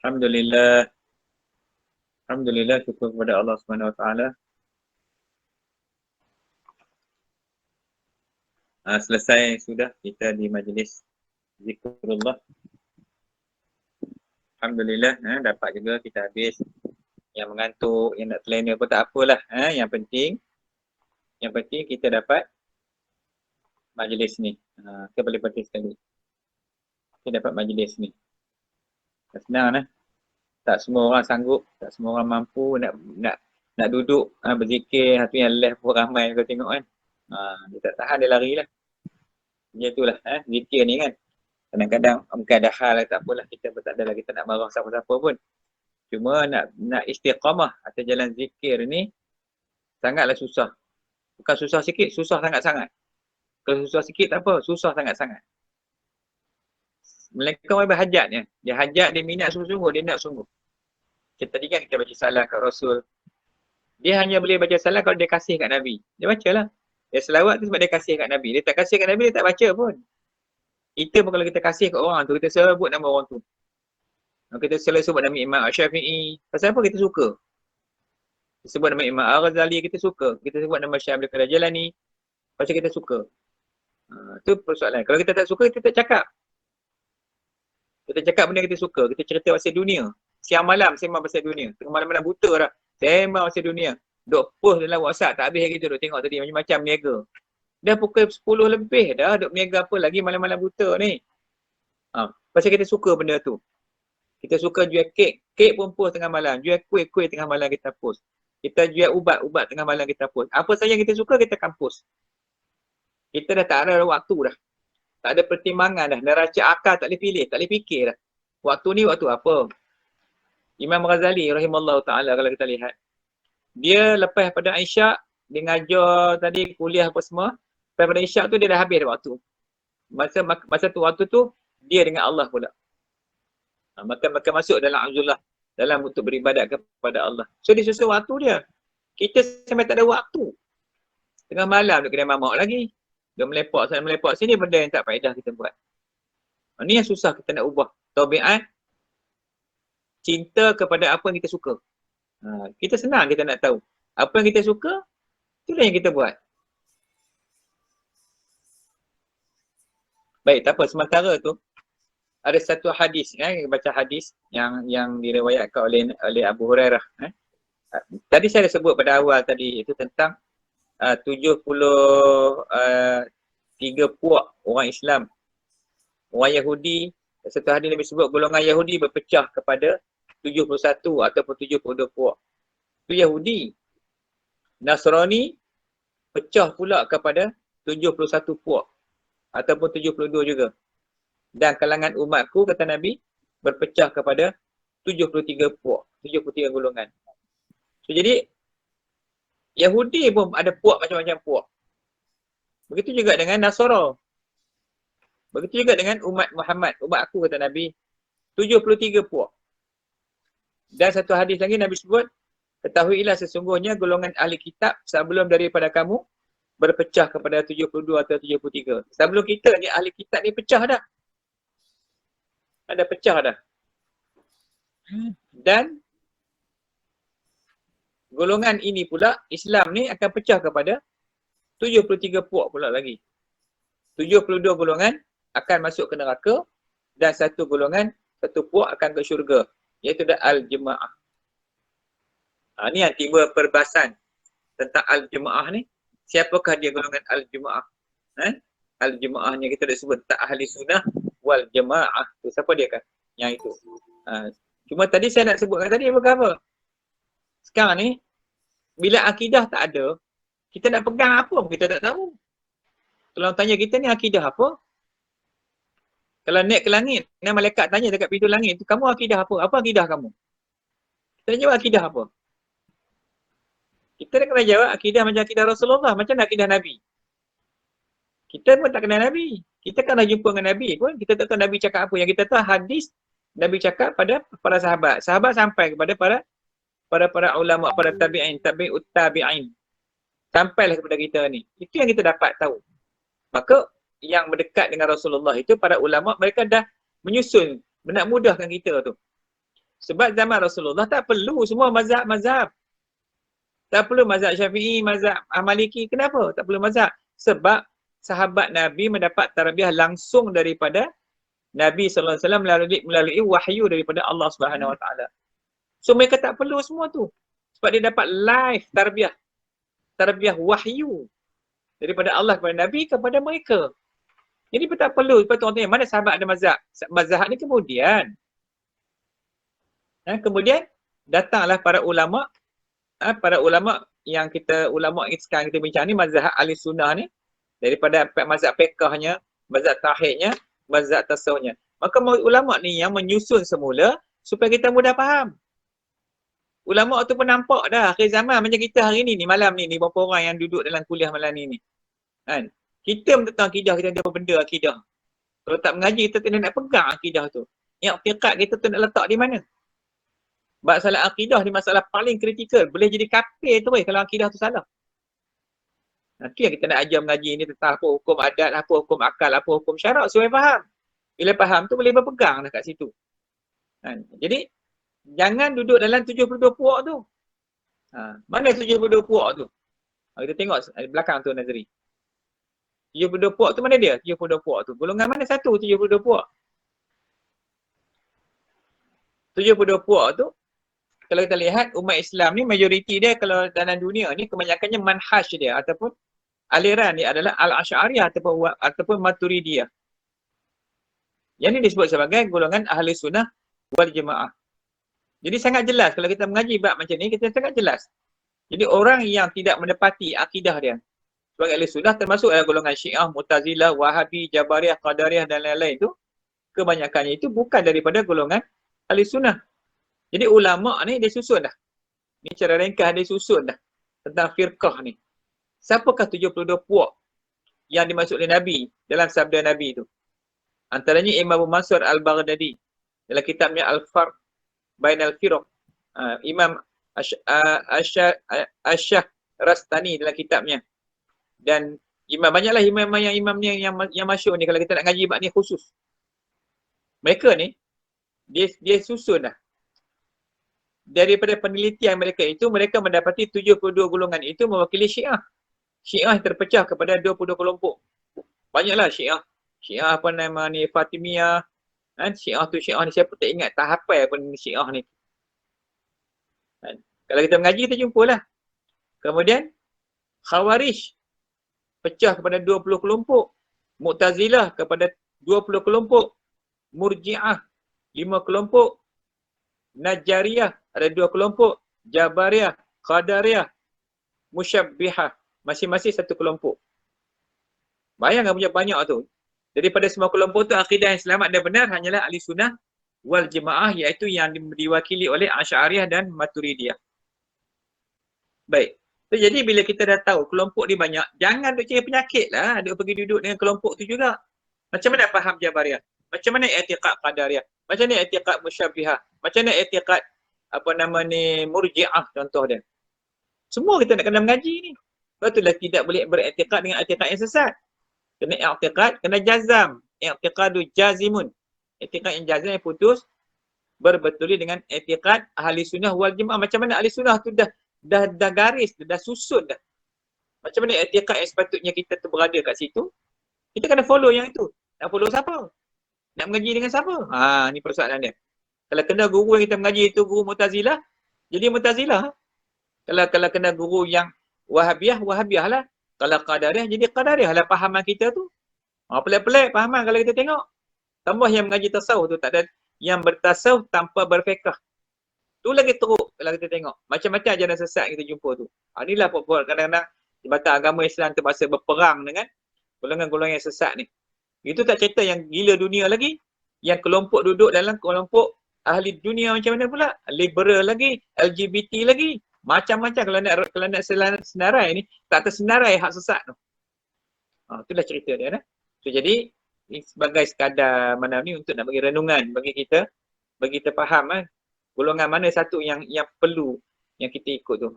Alhamdulillah. Alhamdulillah, syukur kepada Allah Subhanahu Wa Taala. Selesai sudah kita di majlis zikrullah. Alhamdulillah, dapat juga kita habis. Yang mengantuk, yang nak terlena pun tak apalah. Yang penting kita dapat majlis ni. Itu paling penting sekali. Kita dapat majlis ni. Tak senang lah. Tak semua orang sanggup, tak semua orang mampu nak duduk berzikir. Hati yang left pun ramai kau tengok kan. Dia tak tahan, dia lari lah. Macam itulah zikir ni kan. Kadang-kadang mungkin ada hal tak apalah, kita pun tak adalah kita nak marah siapa-siapa pun. Cuma nak istiqamah atas jalan zikir ni sangatlah susah. Bukan susah sikit, susah sangat-sangat. Kalau susah sikit tak apa, susah sangat-sangat. Melainkan orang berhajatnya. Dia hajat, dia minat sungguh-sungguh, dia nak sungguh. Kita tadi kan kita baca salam kat Rasul. Dia hanya boleh baca salam kalau dia kasih kat Nabi. Dia bacalah. Dia selawat tu sebab dia kasih kat Nabi. Dia tak kasih kat Nabi, dia tak baca pun. Kita pun kalau kita kasih kat orang tu, kita sebut nama orang tu. Kita selalu sebut nama Imam Syafi'i. Pasal apa kita suka? Kita sebut nama Imam Al-Ghazali, kita suka. Kita sebut nama Syekh Abdul Qadir Jalani. Pasal kita suka. Itu persoalan. Kalau kita tak suka, kita tak cakap. Kita cakap benda kita suka. Kita cerita pasal dunia. Siang malam sembang pasal dunia. Tengah malam-malam buta dah. Sembang pasal dunia. Duk post dalam WhatsApp. Tak habis kita duk tengok tadi macam-macam niaga. Dah pukul 10 lebih dah. Duk niaga apa lagi malam-malam buta ni. Pasal kita suka benda tu. Kita suka jual kek. Kek pun post tengah malam. Jual kuih-kuih tengah malam kita post. Kita jual ubat-ubat tengah malam kita post. Apa saja yang kita suka kita akan post. Kita dah tak ada waktu dah. Tak ada pertimbangan dah. Neraca akal tak boleh pilih. Tak boleh fikir dah. Waktu ni waktu apa? Imam Ghazali rahimahullah ta'ala kalau kita lihat. Dia lepas pada Isyak, dia ngajar tadi kuliah apa semua. Lepas pada Isyak tu dia dah habis waktu. Masa tu waktu tu dia dengan Allah pula. Maka masuk dalam Abdullah. Dalam untuk beribadat kepada Allah. So dia susun waktu dia. Kita sampai tak ada waktu. Tengah malam dia kena mamak lagi. Dia melepak sana melepak sini benda yang tak faedah kita buat. Ini yang susah kita nak ubah. Tabiat cinta kepada apa yang kita suka. Kita senang kita nak tahu. Apa yang kita suka, itulah yang kita buat. Baik, tak apa. Sementara tu, ada satu hadis, baca hadis yang diriwayatkan oleh Abu Hurairah. Tadi saya dah sebut pada awal tadi, itu tentang 73 puak orang Islam. Orang Yahudi, satu hadis Nabi sebut golongan Yahudi berpecah kepada 71 ataupun 72 puak. Itu Yahudi. Nasrani pecah pula kepada 71 puak ataupun 72 juga. Dan kalangan umatku, kata Nabi, berpecah kepada 73 puak, 73 golongan. So, jadi Yahudi pun ada puak macam-macam puak. Begitu juga dengan Nasara. Begitu juga dengan umat Muhammad, umat aku, kata Nabi, 73 puak. Dan satu hadis lagi Nabi sebut, ketahuilah sesungguhnya golongan ahli kitab sebelum daripada kamu berpecah kepada 72 atau 73. Sebelum kita ni ahli kitab ni pecah dah. Ada pecah dah. Dan golongan ini pula, Islam ni akan pecah kepada 73 puak pula lagi. 72 golongan akan masuk ke neraka dan satu golongan, satu puak akan ke syurga. Iaitu Al-Jemaah. Ni yang timbul perbahasan tentang Al-Jemaah ni. Siapakah dia golongan Al-Jemaah? Al-Jemaahnya kita dah sebut tak ahli sunnah wal jemaah. Tu siapa dia kan? Yang itu. Cuma tadi saya nak sebutkan tadi apa? Sekarang ni bila akidah tak ada, kita nak pegang apa pun kita tak tahu. Kalau tanya kita ni akidah apa? Kalau naik ke langit, malaikat tanya dekat pintu langit tu, kamu akidah apa? Apa akidah kamu? Kita nak jawab akidah apa? Kita nak kena jawab akidah macam akidah Rasulullah, macam akidah Nabi. Kita pun tak kenal Nabi. Kita kan dah jumpa dengan Nabi pun, kita tak tahu Nabi cakap apa. Yang kita tahu hadis Nabi cakap pada para sahabat. Sahabat sampai kepada para ulama, para tabi'in, tabi'ut tabi'in. Sampailah kepada kita ni. Itu yang kita dapat tahu. Maka yang berdekat dengan Rasulullah itu, para ulama, mereka dah menyusun, nak mudahkan kita tu. Sebab zaman Rasulullah tak perlu semua mazhab-mazhab. Tak perlu mazhab Syafi'i, mazhab Maliki. Kenapa? Tak perlu mazhab. Sebab sahabat Nabi mendapat tarbiyah langsung daripada Nabi SAW melalui wahyu daripada Allah Subhanahu Wa Taala. So mereka tak perlu semua tu. Sebab dia dapat live tarbiyah wahyu daripada Allah kepada Nabi kepada mereka. Jadi tak perlu. Lepas tu orang tanya, mana sahabat ada mazhab? Mazhab ni kemudian. Kemudian datanglah para ulama' yang ulama' sekarang kita bincang ni, mazhab ahli sunnah ni, daripada mazhab fiqhnya, mazhab tauhidnya, mazhab tasawufnya. Maka ulama' ni yang menyusun semula supaya kita mudah faham. Ulama' tu pun nampak dah akhir zaman macam kita hari ni malam ni berapa orang yang duduk dalam kuliah malam ni. Kan? Kita tentang akidah, kita ada apa benda akidah. Kalau tak mengaji, kita nak pegang akidah tu. I'tiqad kita tu nak letak di mana? Masalah akidah ni masalah paling kritikal. Boleh jadi kafir tu kalau akidah tu salah. Nanti yang kita nak ajar mengaji ni tentang apa hukum adat, apa hukum akal, apa hukum syarak supaya faham. Bila faham tu boleh berpegang dah kat situ. Jadi jangan duduk dalam 72 puak tu. Mana 72 puak tu? Kita tengok di belakang tu Nazri. 72 puak tu mana dia? 72 puak tu. Golongan mana satu 72 puak? 72 puak tu, kalau kita lihat umat Islam ni majoriti dia kalau dalam dunia ni kebanyakannya manhaj dia ataupun aliran dia adalah Al-Asy'ariyah ataupun Maturidiyah. Yang ni disebut sebagai golongan Ahli Sunnah wal Jamaah. Jadi sangat jelas kalau kita mengaji bab macam ni, kita sangat jelas. Jadi orang yang tidak menepati akidah dia sebagai Ahli Sunnah termasuk golongan Syiah, Mu'tazilah, Wahabi, Jabariyah, Qadariyah dan lain-lain tu, kebanyakannya itu bukan daripada golongan Ahli Sunnah. Jadi ulama' ni dia susun dah. Ni cara ringkas dia susun dah tentang firqah ni. Siapakah 72 puak yang dimaksud oleh Nabi dalam sabda Nabi tu? Antaranya Imam Abu Mansur Al-Baghdadi dalam kitabnya Al-Farq Bainal Firaq. Imam Asy'ah Rastani dalam kitabnya. Dan banyaklah imam yang masyhur ni kalau kita nak ngaji bab ni khusus. Mereka ni dia susun dah. Daripada penelitian mereka itu, mereka mendapati 72 golongan itu mewakili Syiah. Syiah terpecah kepada 20 kelompok. Banyaklah Syiah. Syiah apa nama ni, Fatimiyah. Syiah ni siapa tak ingat, tak hafal apa ni Syiah ni. Kalau kita mengaji, kita jumpalah. Kemudian, Khawarij pecah kepada 20 kelompok. Mu'tazilah kepada 20 kelompok. Murji'ah 5 kelompok. Najjariyah ada 2 kelompok, Jabariyah, Qadariyah, Musyabbihah, masing-masing 1 kelompok. Bayangkan punya banyak tu. Daripada semua kelompok tu akidah yang selamat dan benar hanyalah Ahli Sunnah wal Jamaah, iaitu yang diwakili oleh Asy'ariyah dan Maturidiyah. Baik. So, jadi bila kita dah tahu kelompok ni banyak, jangan duk cari penyakit lah, duk pergi duduk dengan kelompok tu juga. Macam mana faham Jabariyah? Macam mana i'tiqad Qadariyah? Macam mana i'tiqad Musyabbihah? Macam mana i'tiqad Murji'ah contoh dia. Semua kita nak kena mengaji ni. Sebab itulah tidak boleh beriktikad dengan i'tiqad yang sesat. Kena i'tiqad, kena jazam. I'tiqadu jazimun. I'tiqad yang jazam, yang putus, berbetuli dengan i'tiqad Ahli Sunnah wal Jamaah. Macam mana Ahli Sunnah tu dah garis, dah susun dah. Macam mana i'tiqad yang sepatutnya kita tu berada kat situ. Kita kena follow yang itu. Nak follow siapa? Nak mengaji dengan siapa? Ni persoalan dia. Kalau kena guru yang kita mengaji itu guru Mu'tazilah, jadi Mu'tazilah. Kalau kena guru yang Wahabiyah, Wahabiyah lah. Kalau Qadariyah, jadi Qadariyah lah pahaman kita tu. Pelik-pelik pahaman kalau kita tengok. Tambah yang mengaji tasawuf tu, tak ada yang bertasawuf tanpa berfiqh. Tu lagi teruk kalau kita tengok. Macam-macam ajaran sesat kita jumpa tu. Inilah kadang-kadang Jabatan Agama Islam terpaksa berperang dengan golongan-golongan yang sesat ni. Itu tak cerita yang gila dunia lagi. Yang kelompok duduk dalam kelompok ahli dunia macam mana pula? Liberal lagi, LGBT lagi. Macam-macam kalau nak senarai ni, tak tersenarai hak sesat tu. Itulah cerita dia. So, jadi, sebagai sekadar ni untuk nak bagi renungan bagi kita faham golongan mana satu yang perlu yang kita ikut tu.